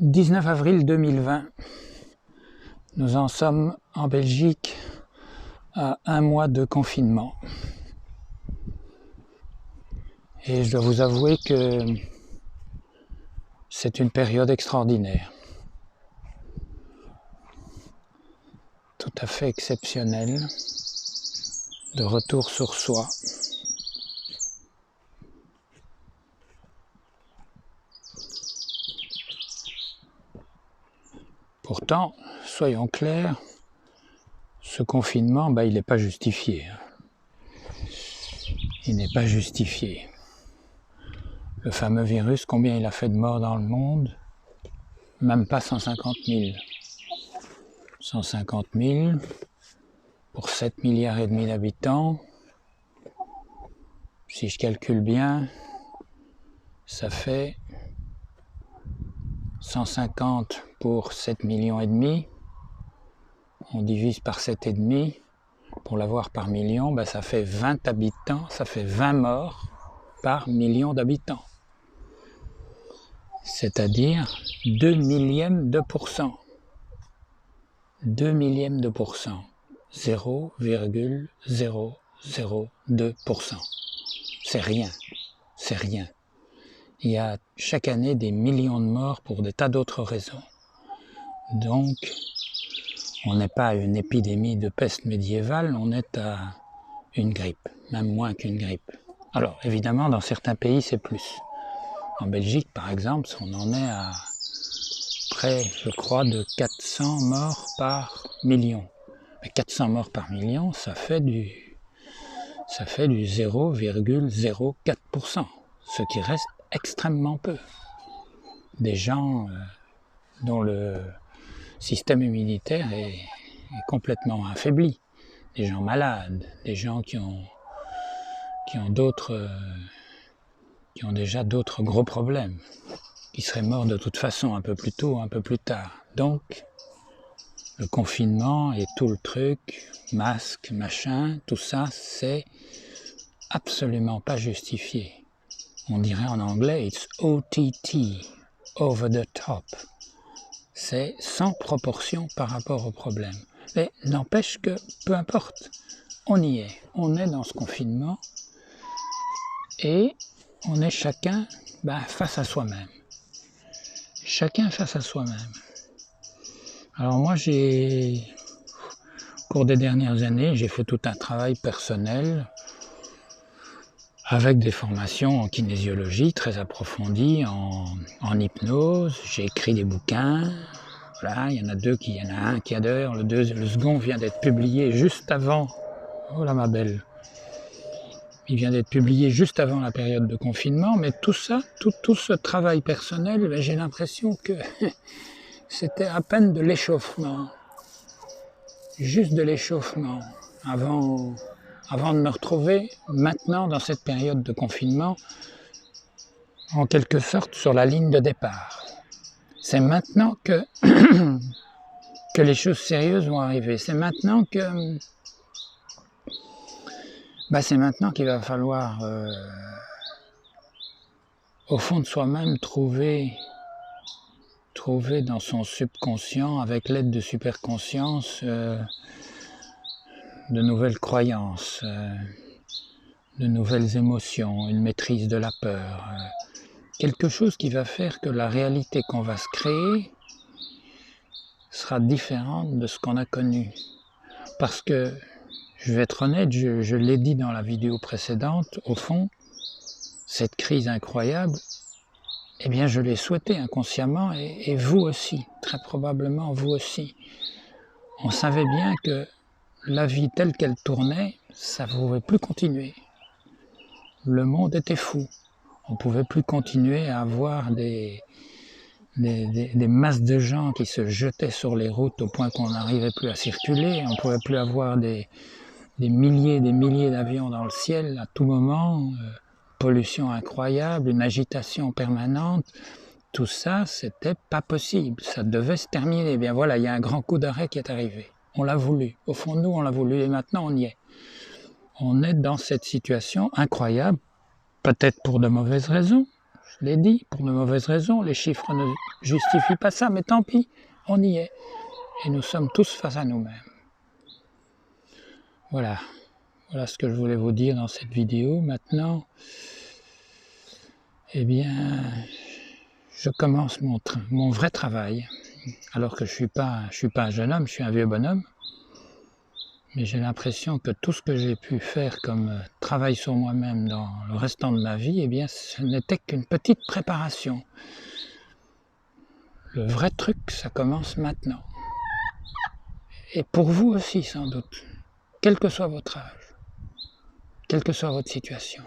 19 avril 2020, nous en sommes en Belgique à 1 mois de confinement. Et je dois vous avouer que c'est une période extraordinaire, tout à fait exceptionnelle, de retour sur soi. Pourtant, soyons clairs, ce confinement, il n'est pas justifié. Il n'est pas justifié. Le fameux virus, combien il a fait de morts dans le monde? Même pas 150 000. 150 000 pour 7 milliards et demi d'habitants. Si je calcule bien, ça fait 150 pour 7 millions et demi. On divise par 7 et demi. Pour l'avoir par million, ça fait 20 habitants, ça fait 20 morts par million d'habitants. C'est-à-dire 2 millièmes de %. 2 millièmes de %. 0,002%. C'est rien. C'est rien. Il y a chaque année des millions de morts pour des tas d'autres raisons. Donc, on n'est pas à une épidémie de peste médiévale, on est à une grippe, même moins qu'une grippe. Alors, évidemment, dans certains pays, c'est plus. En Belgique, par exemple, on en est à près, je crois, de 400 morts par million. Mais 400 morts par million, ça fait du 0,04%, ce qui reste extrêmement peu. Des gens dont le système immunitaire est complètement affaibli. Des gens malades, des gens qui ont déjà d'autres gros problèmes, qui seraient morts de toute façon un peu plus tôt, un peu plus tard. Donc, le confinement et tout le truc, masque, machin, tout ça, c'est absolument pas justifié. On dirait en anglais, it's OTT, over the top. C'est sans proportion par rapport au problème. Mais n'empêche que, peu importe, on y est. On est dans ce confinement et on est chacun face à soi-même. Chacun face à soi-même. Alors moi, au cours des dernières années, j'ai fait tout un travail personnel avec des formations en kinésiologie très approfondies, en hypnose. J'ai écrit des bouquins. Voilà, il y en a un qui adore, le second vient d'être publié juste avant. Oh là ma belle. Il vient d'être publié juste avant la période de confinement, mais tout ça, tout ce travail personnel, j'ai l'impression que c'était à peine de l'échauffement. Juste de l'échauffement, avant de me retrouver maintenant dans cette période de confinement, en quelque sorte sur la ligne de départ. C'est maintenant que les choses sérieuses vont arriver. C'est maintenant qu'il va falloir, au fond de soi-même, trouver dans son subconscient, avec l'aide de superconscience, de nouvelles croyances, de nouvelles émotions, une maîtrise de la peur, quelque chose qui va faire que la réalité qu'on va se créer sera différente de ce qu'on a connu. Parce que, je vais être honnête, je l'ai dit dans la vidéo précédente, au fond, cette crise incroyable, eh bien je l'ai souhaité inconsciemment, et vous aussi, très probablement vous aussi. On savait bien que la vie telle qu'elle tournait, ça ne pouvait plus continuer. Le monde était fou. On ne pouvait plus continuer à avoir des masses de gens qui se jetaient sur les routes au point qu'on n'arrivait plus à circuler. On ne pouvait plus avoir des milliers d'avions dans le ciel à tout moment, pollution incroyable, une agitation permanente. Tout ça, c'était pas possible. Ça devait se terminer. Bien voilà, il y a un grand coup d'arrêt qui est arrivé. On l'a voulu. Au fond de nous, on l'a voulu et maintenant on y est. On est dans cette situation incroyable, peut-être pour de mauvaises raisons. Je l'ai dit, pour de mauvaises raisons, les chiffres ne justifient pas ça, mais tant pis, on y est. Et nous sommes tous face à nous-mêmes. Voilà. Voilà ce que je voulais vous dire dans cette vidéo. Maintenant, eh bien, je commence mon vrai travail. Alors que je suis pas un jeune homme, je suis un vieux bonhomme. Mais j'ai l'impression que tout ce que j'ai pu faire comme travail sur moi-même dans le restant de ma vie, eh bien, ce n'était qu'une petite préparation. Le vrai truc, ça commence maintenant. Et pour vous aussi, sans doute, quel que soit votre âge, quelle que soit votre situation.